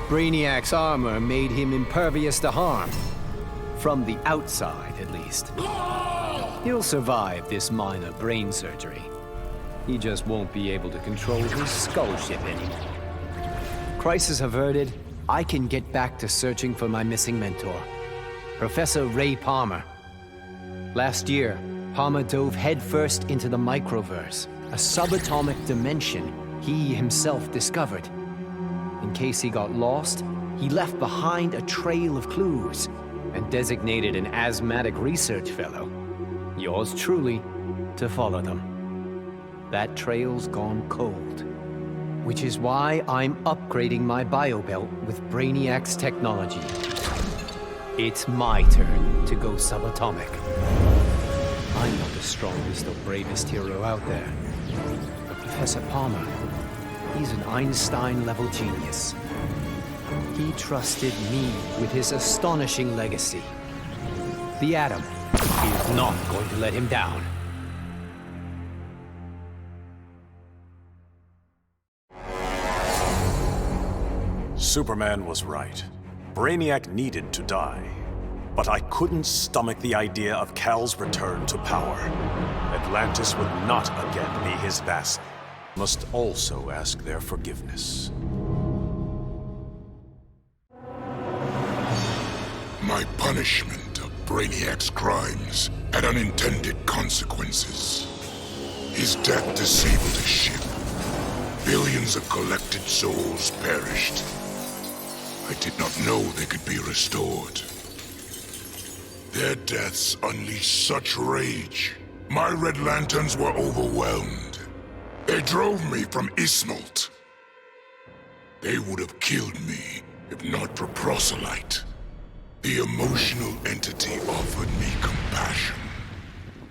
Brainiac's armor made him impervious to harm. From the outside, at least. He'll survive this minor brain surgery. He just won't be able to control his skull ship anymore. Crisis averted, I can get back to searching for my missing mentor, Professor Ray Palmer. Last year, Palmer dove headfirst into the Microverse, a subatomic dimension he himself discovered. In case he got lost, he left behind a trail of clues and designated an asthmatic research fellow, yours truly, to follow them. That trail's gone cold, which is why I'm upgrading my biobelt with Brainiac's technology. It's my turn to go subatomic. I'm not the strongest or bravest hero out there, but Professor Palmer, he's an Einstein-level genius. He trusted me with his astonishing legacy. The Atom is not going to let him down. Superman was right. Brainiac needed to die. But I couldn't stomach the idea of Kal's return to power. Atlantis would not again be his vassal. Must also ask their forgiveness. My punishment of Brainiac's crimes had unintended consequences. His death disabled his ship. Billions of collected souls perished. I did not know they could be restored. Their deaths unleashed such rage. My Red Lanterns were overwhelmed. They drove me from Ismalt. They would have killed me if not for Proselyte. The emotional entity offered me compassion,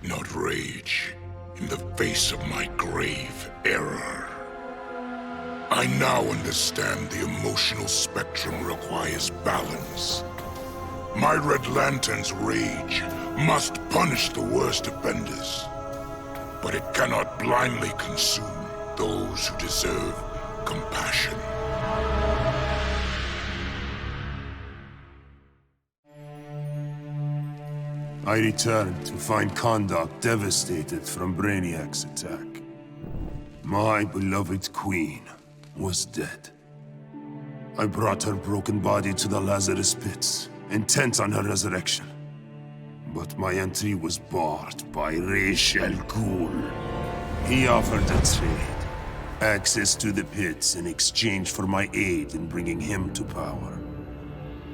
not rage, in the face of my grave error. I now understand the emotional spectrum requires balance. My Red Lantern's rage must punish the worst offenders, but it cannot blindly consume those who deserve compassion. I returned to find Kahndaq devastated from Brainiac's attack. My beloved queen was dead. I brought her broken body to the Lazarus pits, intent on her resurrection. But my entry was barred by Ra's al Ghul. He offered a trade. Access to the pits in exchange for my aid in bringing him to power.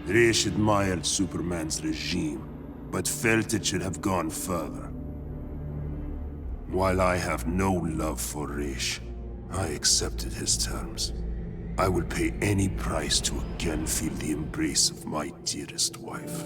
Ra's admired Superman's regime, but felt it should have gone further. While I have no love for Ra's, I accepted his terms. I will pay any price to again feel the embrace of my dearest wife.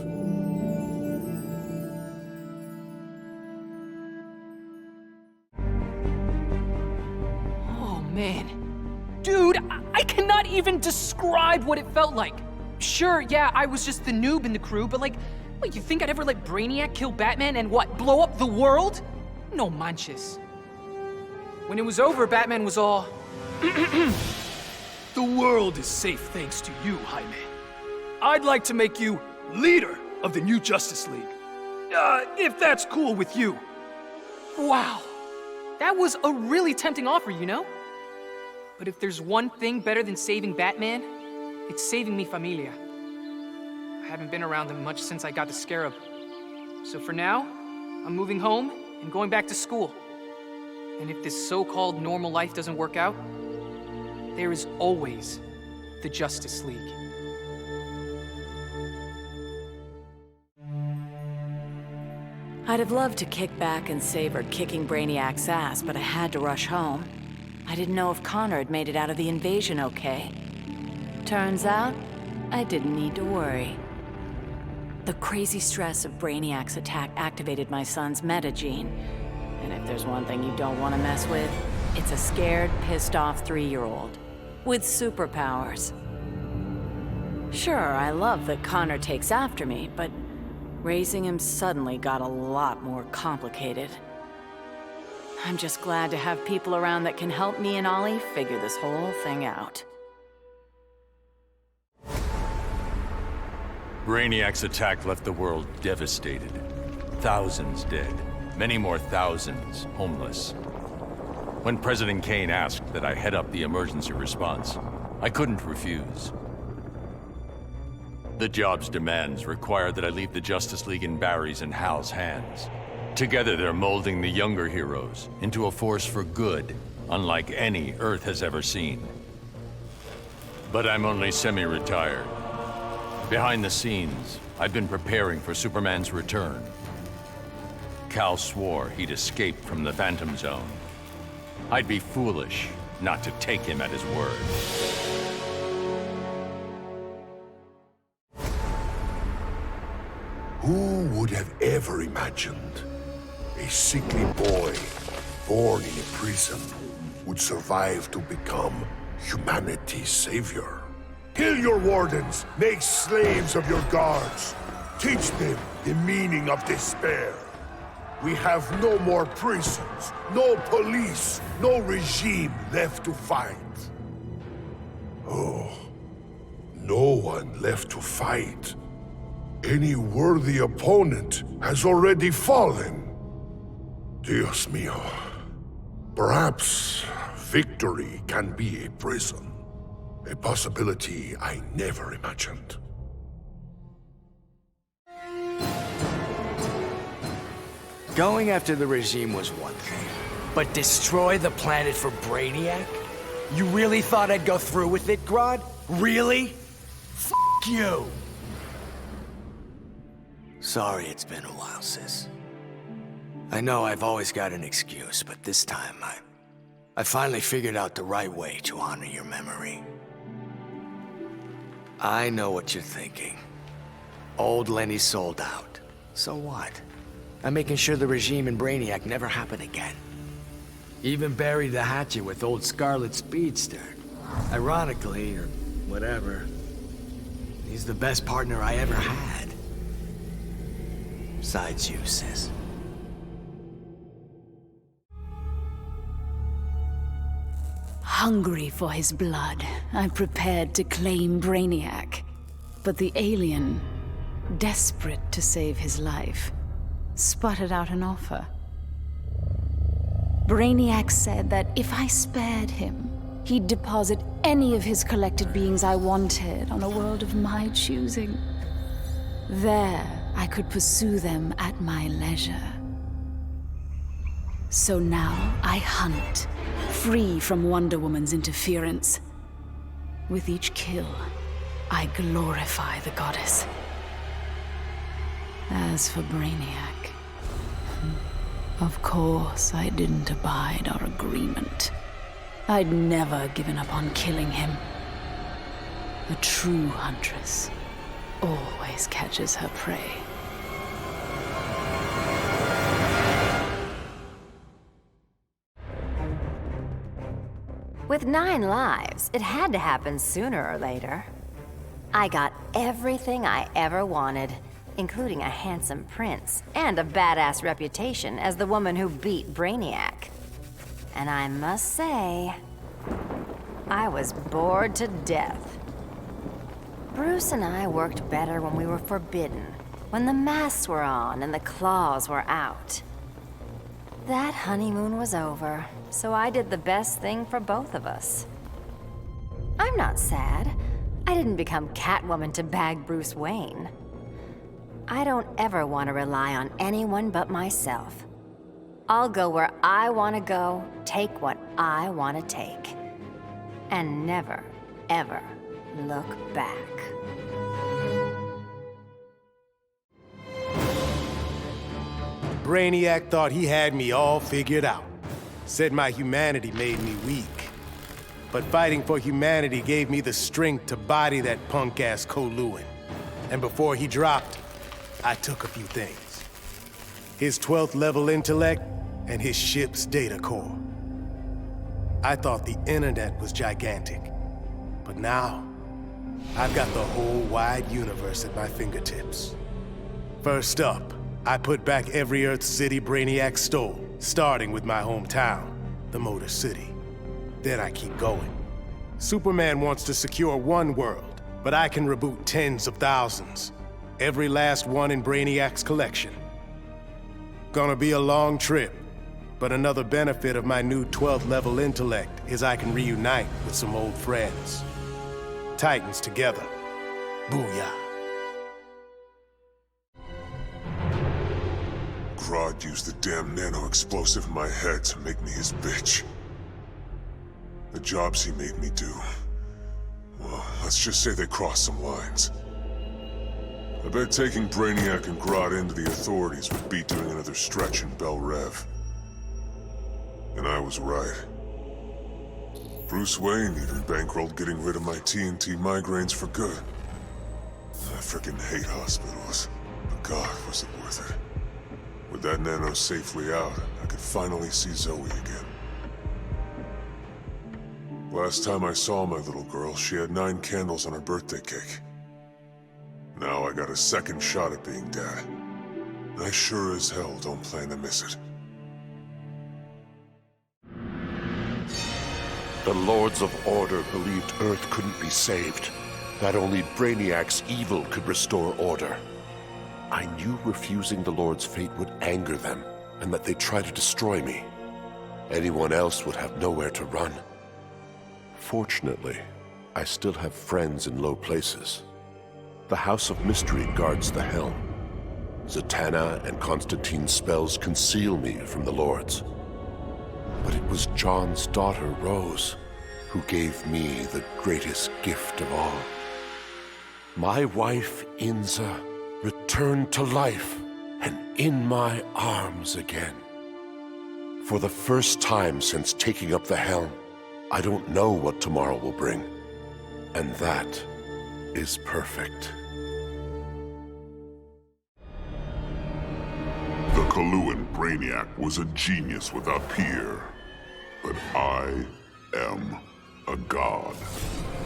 Oh man. Dude, I cannot even describe what it felt like. Sure, yeah, I was just the noob in the crew, but like, what, you think I'd ever let Brainiac kill Batman and what, blow up the world? No manches. When it was over, Batman was all... The world is safe thanks to you, Jaime. I'd like to make you leader of the new Justice League. If that's cool with you. Wow. That was a really tempting offer, you know? But if there's one thing better than saving Batman, it's saving mi familia. I haven't been around them much since I got the Scarab. So for now, I'm moving home and going back to school. And if this so-called normal life doesn't work out, there is always the Justice League. I'd have loved to kick back and savor kicking Brainiac's ass, but I had to rush home. I didn't know if Connor had made it out of the invasion okay. Turns out, I didn't need to worry. The crazy stress of Brainiac's attack activated my son's metagene. And if there's one thing you don't want to mess with, it's a scared, pissed-off 3-year-old. With superpowers. Sure, I love that Connor takes after me, but raising him suddenly got a lot more complicated. I'm just glad to have people around that can help me and Ollie figure this whole thing out. Brainiac's attack left the world devastated. Thousands dead. Many more thousands homeless. When President Kane asked that I head up the emergency response, I couldn't refuse. The job's demands require that I leave the Justice League in Barry's and Hal's hands. Together they're molding the younger heroes into a force for good, unlike any Earth has ever seen. But I'm only semi-retired. Behind the scenes, I've been preparing for Superman's return. Cal swore he'd escaped from the Phantom Zone. I'd be foolish not to take him at his word. Who would have ever imagined a sickly boy born in a prison would survive to become humanity's savior? Kill your wardens, make slaves of your guards. Teach them the meaning of despair. We have no more prisons, no police, no regime left to fight. Oh, no one left to fight. Any worthy opponent has already fallen. Dios mío. Perhaps victory can be a prison. A possibility I never imagined. Going after the regime was one thing, but destroy the planet for Brainiac? You really thought I'd go through with it, Grodd? Really? F*** you! Sorry it's been a while, sis. I know I've always got an excuse, but this time I finally figured out the right way to honor your memory. I know what you're thinking. Old Lenny sold out. So what? I'm making sure the regime and Brainiac never happen again. Even buried the hatchet with old Scarlet Speedster. Ironically, or whatever, he's the best partner I ever had. Besides you, sis. Hungry for his blood, I prepared to claim Brainiac. But the alien, desperate to save his life, sputtered out an offer. Brainiac said that if I spared him, he'd deposit any of his collected beings I wanted on a world of my choosing. There, I could pursue them at my leisure. So now I hunt, free from Wonder Woman's interference. With each kill, I glorify the goddess. As for Brainiac, of course I didn't abide our agreement. I'd never given up on killing him. A true huntress always catches her prey. With 9 lives, it had to happen sooner or later. I got everything I ever wanted, including a handsome prince and a badass reputation as the woman who beat Brainiac. And I must say, I was bored to death. Bruce and I worked better when we were forbidden, when the masks were on and the claws were out. That honeymoon was over, so I did the best thing for both of us. I'm not sad. I didn't become Catwoman to bag Bruce Wayne. I don't ever want to rely on anyone but myself. I'll go where I want to go, take what I want to take. And never, ever look back. Brainiac thought he had me all figured out. Said my humanity made me weak. But fighting for humanity gave me the strength to body that punk-ass Koluan. And before he dropped, I took a few things. His 12th level intellect and his ship's data core. I thought the internet was gigantic. But now, I've got the whole wide universe at my fingertips. First up, I put back every Earth city Brainiac stole, starting with my hometown, the Motor City. Then I keep going. Superman wants to secure one world, but I can reboot tens of thousands. Every last one in Brainiac's collection. Gonna be a long trip, but another benefit of my new 12th level intellect is I can reunite with some old friends. Titans together. Booyah. Grodd used the damn nano-explosive in my head to make me his bitch. The jobs he made me do, well, let's just say they crossed some lines. I bet taking Brainiac and Grodd into the authorities would be doing another stretch in Bel Rev. And I was right. Bruce Wayne even bankrolled getting rid of my TNT migraines for good. I frickin' hate hospitals, but God, was it worth it. With that nano safely out, I could finally see Zoe again. Last time I saw my little girl, she had 9 candles on her birthday cake. Now I got a second shot at being dad. And I sure as hell don't plan to miss it. The Lords of Order believed Earth couldn't be saved, that only Brainiac's evil could restore order. I knew refusing the Lord's fate would anger them, and that they'd try to destroy me. Anyone else would have nowhere to run. Fortunately, I still have friends in low places. The House of Mystery guards the helm. Zatanna and Constantine's spells conceal me from the Lords. But it was John's daughter, Rose, who gave me the greatest gift of all. My wife, Inza, returned to life and in my arms again. For the first time since taking up the helm, I don't know what tomorrow will bring. And that is perfect. The Coluan Brainiac was a genius without peer. But I am a god.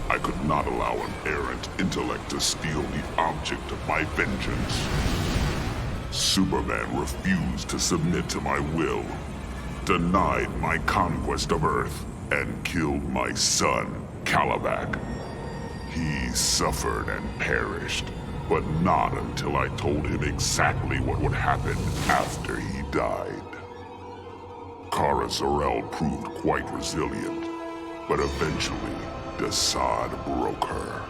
I could not allow an errant intellect to steal the object of my vengeance. Superman refused to submit to my will, denied my conquest of Earth, and killed my son, Calabac. He suffered and perished, but not until I told him exactly what would happen after he died. Kara Zor-El proved quite resilient, but eventually, Desaad broke her.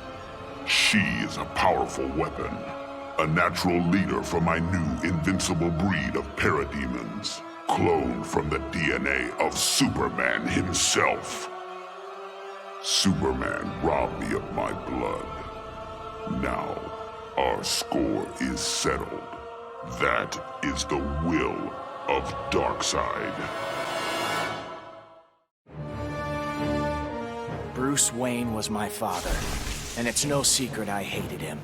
She is a powerful weapon, a natural leader for my new invincible breed of parademons, cloned from the DNA of Superman himself. Superman robbed me of my blood. Now, our score is settled. That is the will of Darkseid. Bruce Wayne was my father, and it's no secret I hated him.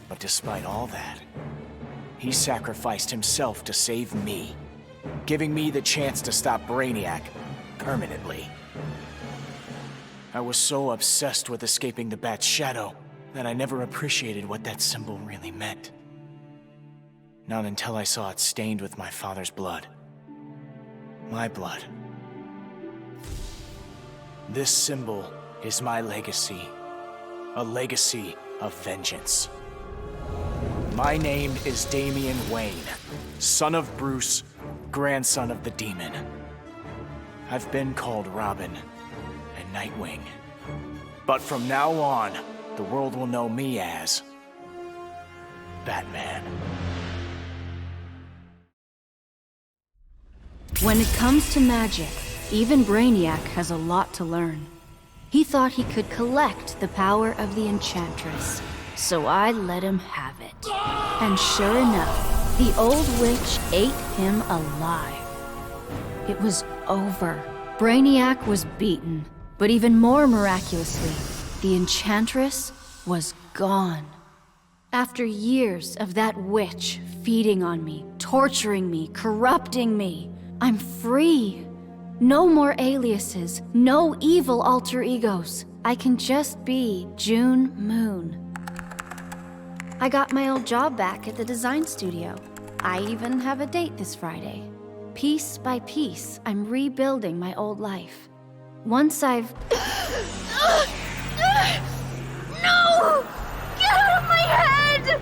But despite all that, he sacrificed himself to save me, giving me the chance to stop Brainiac permanently. I was so obsessed with escaping the Bat's shadow that I never appreciated what that symbol really meant. Not until I saw it stained with my father's blood. My blood. This symbol is my legacy. A legacy of vengeance. My name is Damian Wayne, son of Bruce, grandson of the Demon. I've been called Robin and Nightwing. But from now on, the world will know me as Batman. When it comes to magic, even Brainiac has a lot to learn. He thought he could collect the power of the Enchantress, so I let him have it. And sure enough, the old witch ate him alive. It was over. Brainiac was beaten, but even more miraculously, the Enchantress was gone. After years of that witch feeding on me, torturing me, corrupting me, I'm free. No more aliases, no evil alter egos. I can just be June Moon. I got my old job back at the design studio. I even have a date this Friday. Piece by piece, I'm rebuilding my old life. Once I've... No! Get out of my head!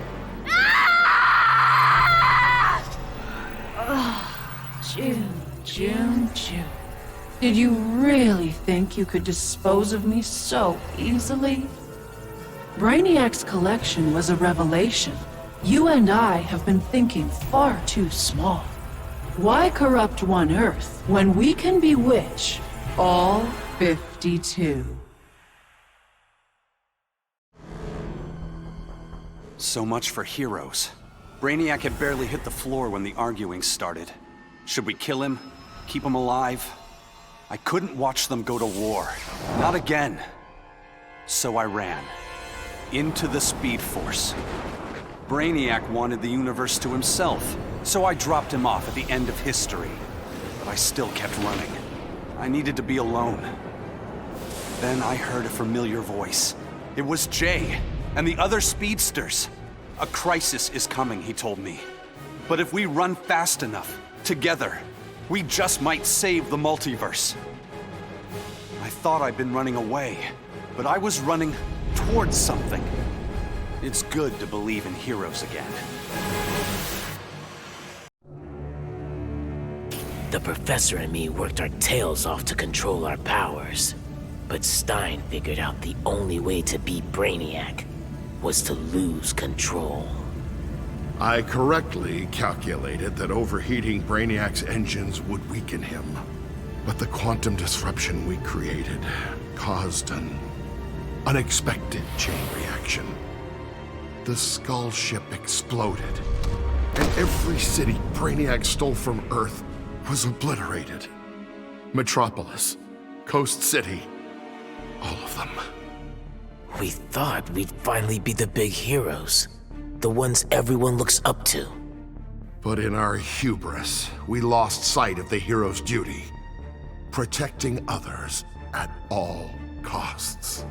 Did you really think you could dispose of me so easily? Brainiac's collection was a revelation. You and I have been thinking far too small. Why corrupt one Earth when we can bewitch all 52? So much for heroes. Brainiac had barely hit the floor when the arguing started. Should we kill him? Keep him alive? I couldn't watch them go to war. Not again. So I ran. Into the Speed Force. Brainiac wanted the universe to himself, so I dropped him off at the end of history. But I still kept running. I needed to be alone. Then I heard a familiar voice. It was Jay and the other speedsters. A crisis is coming, he told me. But if we run fast enough, together, we just might save the multiverse. I thought I'd been running away, but I was running towards something. It's good to believe in heroes again. The Professor and me worked our tails off to control our powers. But Stein figured out the only way to beat Brainiac was to lose control. I correctly calculated that overheating Brainiac's engines would weaken him. But the quantum disruption we created caused an unexpected chain reaction. The Skull ship exploded, and every city Brainiac stole from Earth was obliterated. Metropolis, Coast City, all of them. We thought we'd finally be the big heroes, the ones everyone looks up to. But in our hubris, we lost sight of the hero's duty, protecting others at all costs.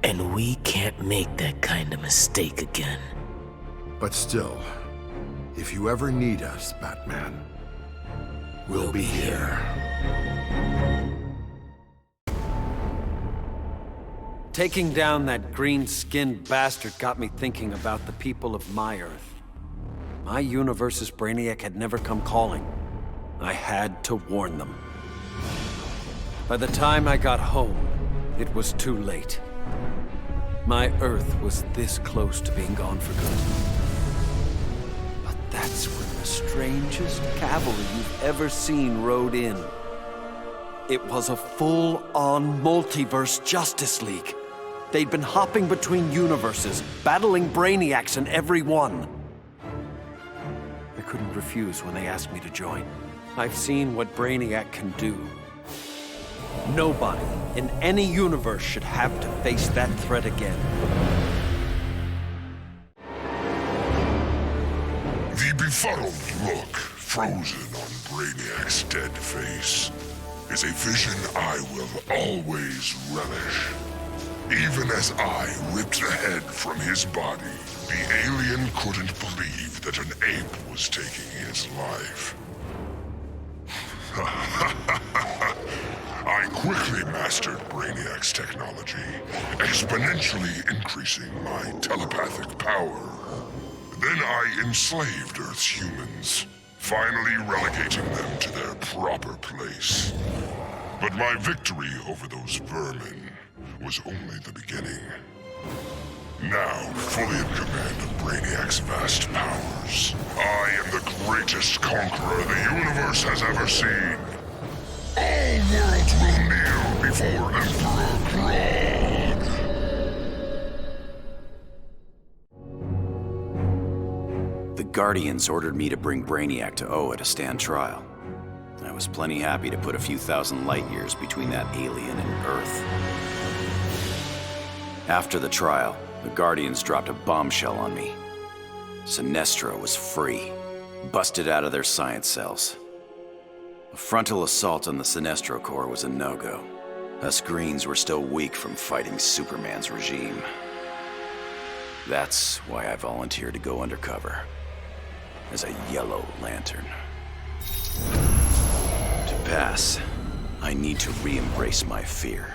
And we can't make that kind of mistake again. But still, if you ever need us, Batman, we'll be here. Taking down that green-skinned bastard got me thinking about the people of my Earth. My universe's Brainiac had never come calling. I had to warn them. By the time I got home, it was too late. My Earth was this close to being gone for good. But that's when the strangest cavalry you've ever seen rode in. It was a full-on multiverse Justice League. They'd been hopping between universes, battling Brainiacs in every one. I couldn't refuse when they asked me to join. I've seen what Brainiac can do. Nobody in any universe should have to face that threat again. The befuddled look frozen on Brainiac's dead face is a vision I will always relish. Even as I ripped the head from his body, the alien couldn't believe that an ape was taking his life. I quickly mastered Brainiac's technology, exponentially increasing my telepathic power. Then I enslaved Earth's humans, finally relegating them to their proper place. But my victory over those vermin was only the beginning. Now, fully in command of Brainiac's vast powers, I am the greatest conqueror the universe has ever seen. All worlds will kneel before Emperor Grodd. The Guardians ordered me to bring Brainiac to Oa to stand trial. I was plenty happy to put a few thousand light years between that alien and Earth. After the trial, the Guardians dropped a bombshell on me. Sinestro was free, busted out of their science cells. A frontal assault on the Sinestro Corps was a no-go. Us Greens were still weak from fighting Superman's regime. That's why I volunteered to go undercover as a Yellow Lantern. To pass, I need to re-embrace my fear.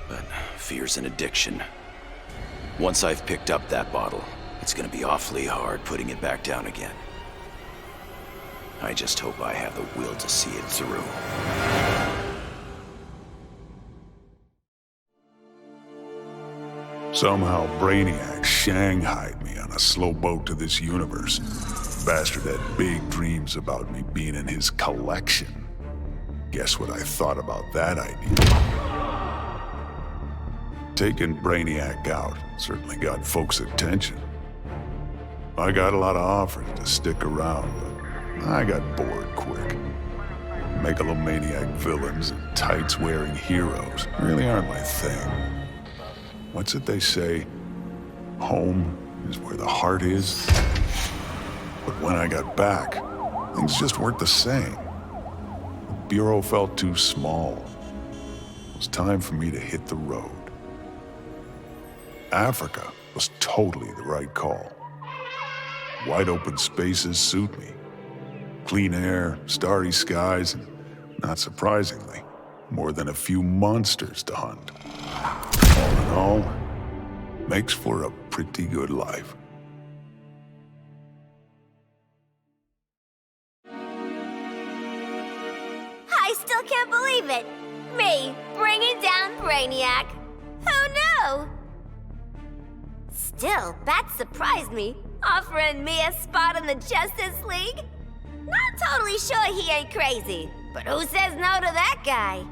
But fear's an addiction. Once I've picked up that bottle, it's gonna be awfully hard putting it back down again. I just hope I have the will to see it through. Somehow Brainiac shanghaied me on a slow boat to this universe. Bastard had big dreams about me being in his collection. Guess what I thought about that idea? Taking Brainiac out certainly got folks' attention. I got a lot of offers to stick around, but I got bored quick. Megalomaniac villains and tights-wearing heroes really aren't my thing. What's it they say? Home is where the heart is? But when I got back, things just weren't the same. The Bureau felt too small. It was time for me to hit the road. Africa was totally the right call. Wide open spaces suit me. Clean air, starry skies, and not surprisingly, more than a few monsters to hunt. All in all, makes for a pretty good life. I still can't believe it! Me, bringing down Brainiac! Who knew? Still, Bat surprised me, offering me a spot in the Justice League. Not totally sure he ain't crazy, but who says no to that guy?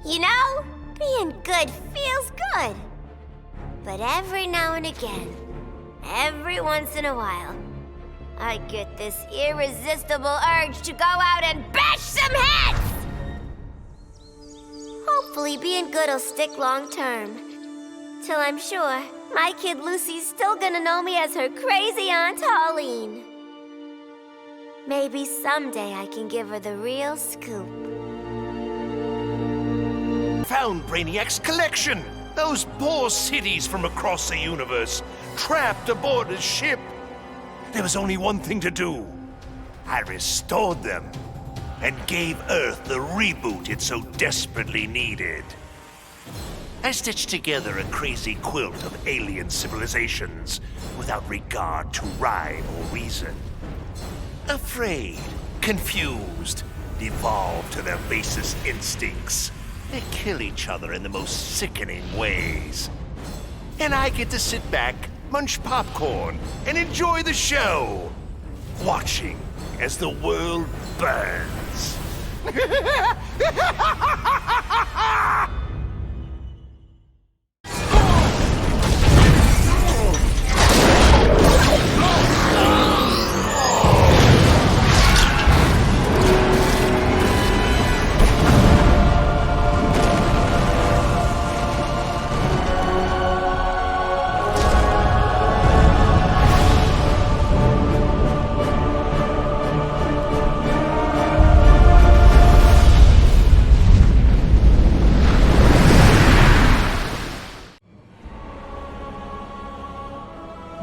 You know, being good feels good. But every now and again, every once in a while, I get this irresistible urge to go out and bash some heads! Hopefully being good'll stick long term. Till I'm sure my kid Lucy's still gonna know me as her crazy Aunt Pauline. Maybe someday I can give her the real scoop. Found Brainiac's collection! Those poor cities from across the universe, trapped aboard his ship. There was only one thing to do. I restored them and gave Earth the reboot it so desperately needed. I stitched together a crazy quilt of alien civilizations without regard to rhyme or reason. Afraid, confused, devolved to their basest instincts. They kill each other in the most sickening ways. And I get to sit back, munch popcorn, and enjoy the show, watching as the world burns.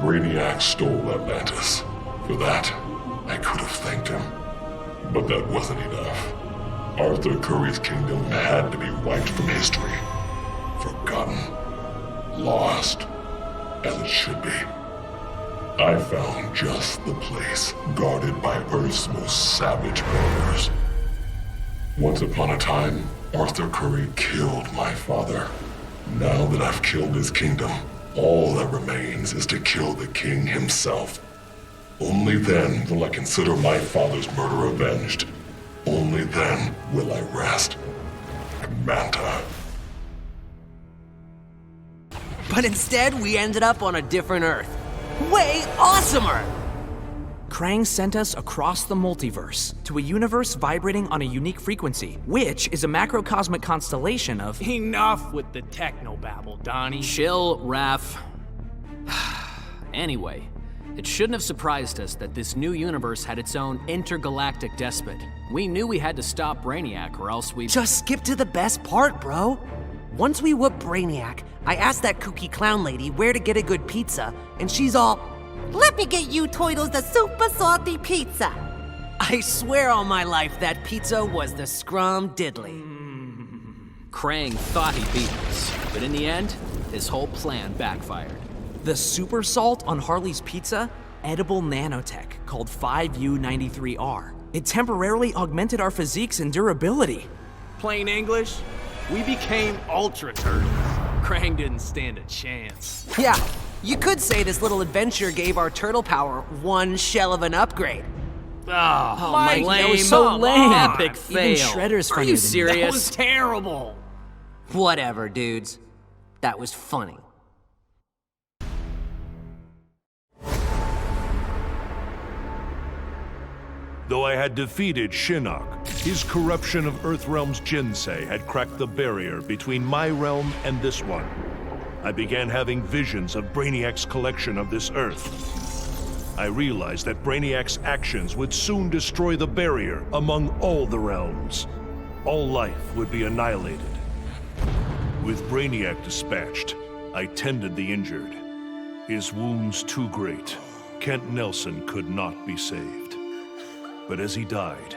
Brainiac stole Atlantis. For that, I could have thanked him. But that wasn't enough. Arthur Curry's kingdom had to be wiped from history. Forgotten. Lost. As it should be. I found just the place guarded by Earth's most savage murderers. Once upon a time, Arthur Curry killed my father. Now that I've killed his kingdom, all that remains is to kill the king himself. Only then will I consider my father's murder avenged. Only then will I rest. Manta. But instead, we ended up on a different Earth. Way awesomer! Krang sent us across the multiverse to a universe vibrating on a unique frequency, which is a macrocosmic constellation of... Enough with the technobabble, Donnie. Chill, Raph. Anyway, it shouldn't have surprised us that this new universe had its own intergalactic despot. We knew we had to stop Brainiac or else we... Just skip to the best part, bro. Once we whoop Brainiac, I asked that kooky clown lady where to get a good pizza, and she's all, "Let me get you Toidles the super salty pizza." I swear on my life that pizza was the scrum diddly. Krang thought he beat us, but in the end, his whole plan backfired. The super salt on Harley's pizza? Edible nanotech called 5U93R. It temporarily augmented our physiques and durability. Plain English, we became ultra turtles. Krang didn't stand a chance. Yeah, you could say this little adventure gave our turtle power one shell of an upgrade. Oh, Mike, lame. that was so lame. Epic fail. Even Shredder's Are funnier you than serious? that. That was terrible. Whatever, dudes. That was funny. Though I had defeated Shinnok, his corruption of Earthrealm's Jinsei had cracked the barrier between my realm and this one. I began having visions of Brainiac's collection of this Earth. I realized that Brainiac's actions would soon destroy the barrier among all the realms. All life would be annihilated. With Brainiac dispatched, I tended the injured. His wounds too great, Kent Nelson could not be saved. But as he died,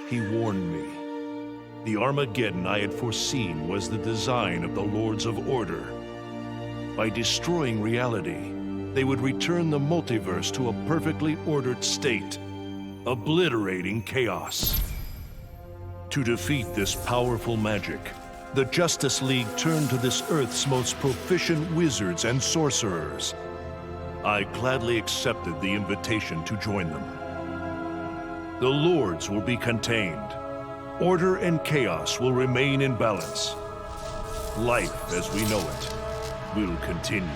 he warned me. The Armageddon I had foreseen was the design of the Lords of Order. By destroying reality, they would return the multiverse to a perfectly ordered state, obliterating chaos. To defeat this powerful magic, the Justice League turned to this Earth's most proficient wizards and sorcerers. I gladly accepted the invitation to join them. The Lords will be contained. Order and chaos will remain in balance. Life as we know it will continue.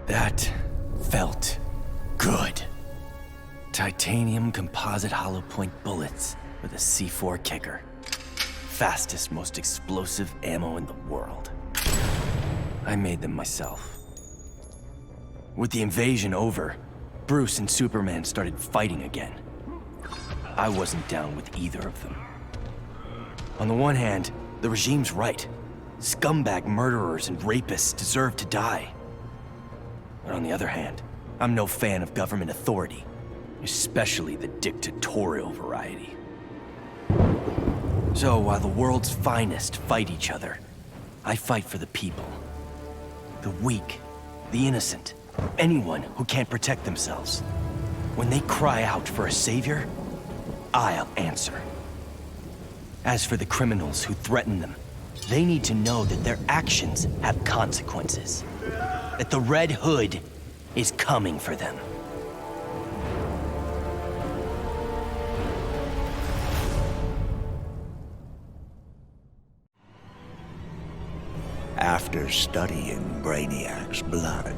That felt good. Titanium composite hollow point bullets with a C4 kicker. Fastest, most explosive ammo in the world. I made them myself. With the invasion over, Bruce and Superman started fighting again. I wasn't down with either of them. On the one hand, the regime's right. Scumbag murderers and rapists deserve to die. But on the other hand, I'm no fan of government authority, especially the dictatorial variety. So while the world's finest fight each other, I fight for the people. The weak, the innocent, anyone who can't protect themselves. When they cry out for a savior, I'll answer. As for the criminals who threaten them, they need to know that their actions have consequences. That the Red Hood is coming for them. After studying Brainiac's blood,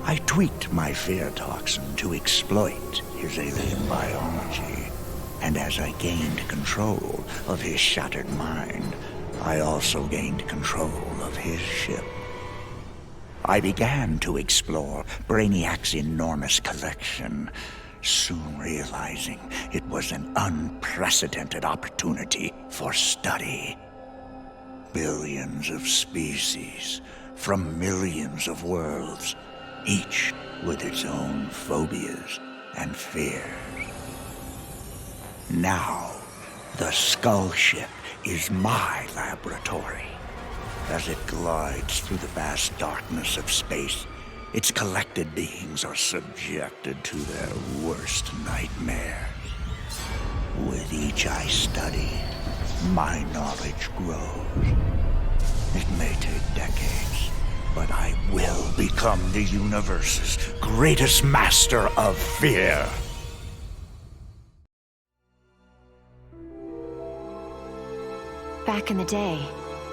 I tweaked my fear toxin to exploit his alien biology. And as I gained control of his shattered mind, I also gained control of his ship. I began to explore Brainiac's enormous collection, soon realizing it was an unprecedented opportunity for study. Billions of species from millions of worlds, each with its own phobias and fears. Now, the Skull Ship is my laboratory. As it glides through the vast darkness of space, its collected beings are subjected to their worst nightmares. With each I study, my knowledge grows. It may take decades, but I will become the universe's greatest master of fear. Back in the day,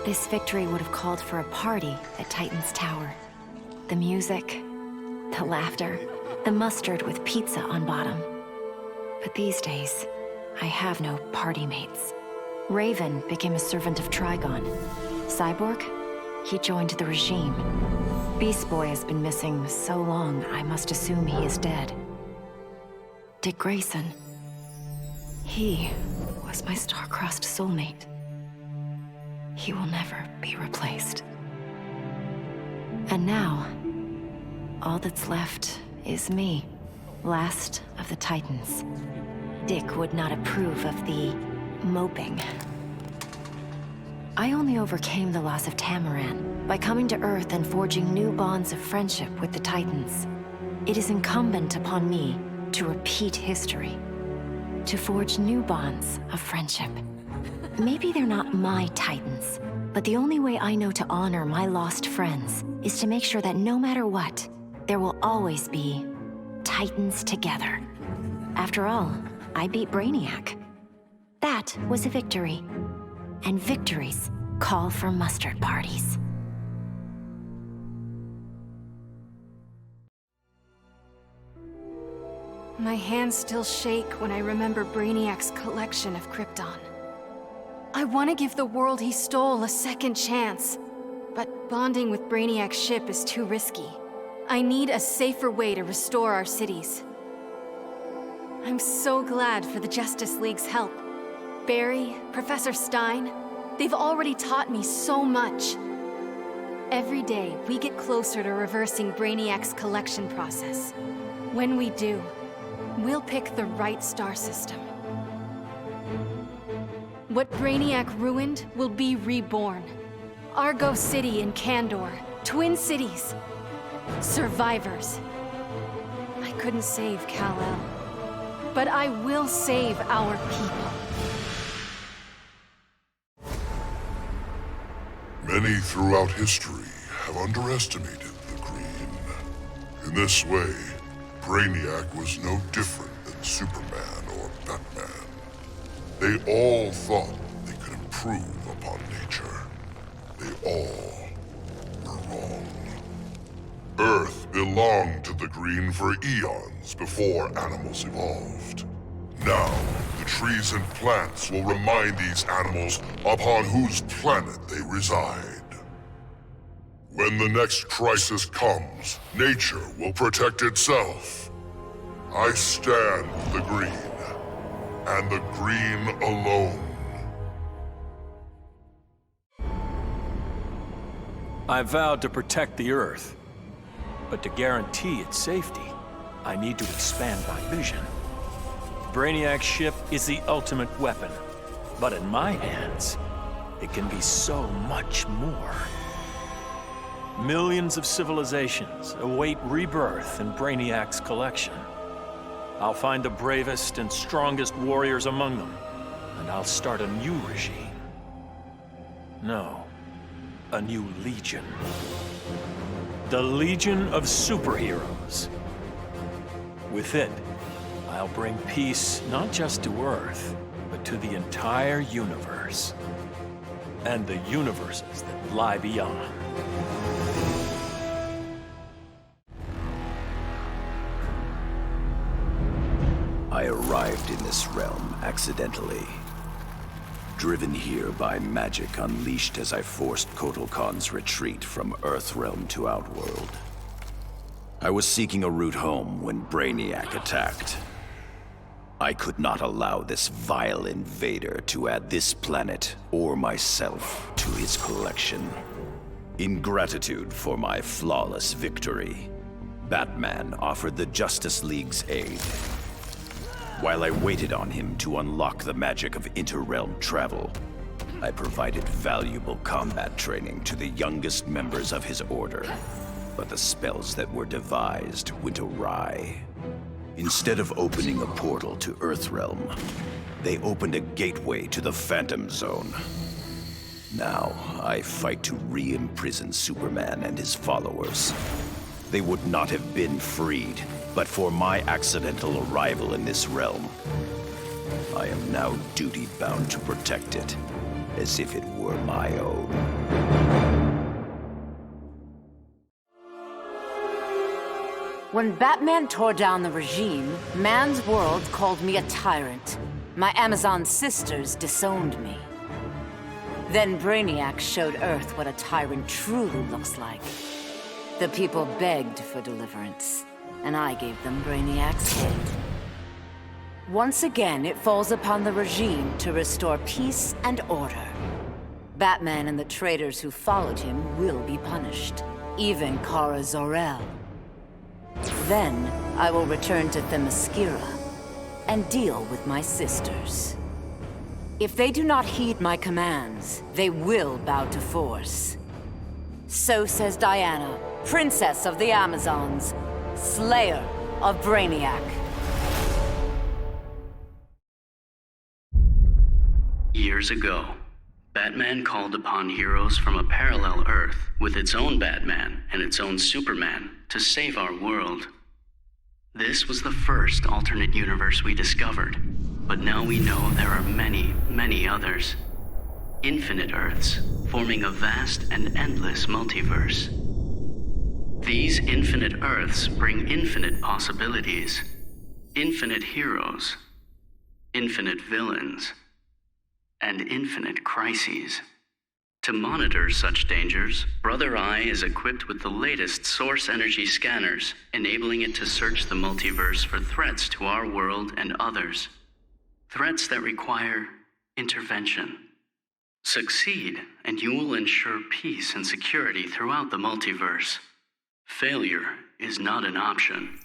this victory would have called for a party at Titan's Tower. The music, the laughter, the mustard with pizza on bottom. But these days, I have no party mates. Raven became a servant of Trigon. Cyborg? He joined the regime. Beast Boy has been missing so long, I must assume he is dead. Dick Grayson. He was my star-crossed soulmate. He will never be replaced. And now, all that's left is me, last of the Titans. Dick would not approve of the moping. I only overcame the loss of Tamaran by coming to Earth and forging new bonds of friendship with the Titans. It is incumbent upon me to repeat history, to forge new bonds of friendship. Maybe they're not my Titans, but the only way I know to honor my lost friends is to make sure that no matter what, there will always be Titans together. After all, I beat Brainiac. That was a victory. And victories call for mustard parties. My hands still shake when I remember Brainiac's collection of Krypton. I want to give the world he stole a second chance, but bonding with Brainiac's ship is too risky. I need a safer way to restore our cities. I'm so glad for the Justice League's help. Barry, Professor Stein, they've already taught me so much. Every day, we get closer to reversing Brainiac's collection process. When we do, we'll pick the right star system. What Brainiac ruined will be reborn. Argo City and Kandor, Twin Cities. Survivors. I couldn't save Kal-El, but I will save our people. Many throughout history have underestimated the Green. In this way, Brainiac was no different than Superman or Batman. They all thought they could improve upon nature. They all were wrong. Earth belonged to the Green for eons before animals evolved. Now, the trees and plants will remind these animals upon whose planet they reside. When the next crisis comes, nature will protect itself. I stand with the Green, and the Green alone. I vowed to protect the Earth. But to guarantee its safety, I need to expand my vision. Brainiac's ship is the ultimate weapon, but in my hands, it can be so much more. Millions of civilizations await rebirth in Brainiac's collection. I'll find the bravest and strongest warriors among them, and I'll start a new regime. No, a new legion. The Legion of Superheroes. With it, I'll bring peace not just to Earth, but to the entire universe. And the universes that lie beyond. I arrived in this realm accidentally. Driven here by magic unleashed as I forced Kotal Khan's retreat from Earthrealm to Outworld. I was seeking a route home when Brainiac attacked. I could not allow this vile invader to add this planet or myself to his collection. In gratitude for my flawless victory, Batman offered the Justice League's aid. While I waited on him to unlock the magic of inter-realm travel, I provided valuable combat training to the youngest members of his order. But the spells that were devised went awry. Instead of opening a portal to Earthrealm, they opened a gateway to the Phantom Zone. Now, I fight to re-imprison Superman and his followers. They would not have been freed, but for my accidental arrival in this realm. I am now duty-bound to protect it, as if it were my own. When Batman tore down the regime, man's world called me a tyrant. My Amazon sisters disowned me. Then Brainiac showed Earth what a tyrant truly looks like. The people begged for deliverance, and I gave them Brainiac's head. Once again, it falls upon the regime to restore peace and order. Batman and the traitors who followed him will be punished, even Kara Zor-El. Then, I will return to Themyscira and deal with my sisters. If they do not heed my commands, they will bow to force. So says Diana, Princess of the Amazons, Slayer of Brainiac. Years ago, Batman called upon heroes from a parallel Earth with its own Batman and its own Superman to save our world. This was the first alternate universe we discovered, but now we know there are many, many others. Infinite Earths, forming a vast and endless multiverse. These infinite Earths bring infinite possibilities, infinite heroes, infinite villains, and infinite crises. To monitor such dangers, Brother Eye is equipped with the latest source energy scanners, enabling it to search the multiverse for threats to our world and others. Threats that require intervention. Succeed, and you will ensure peace and security throughout the multiverse. Failure is not an option.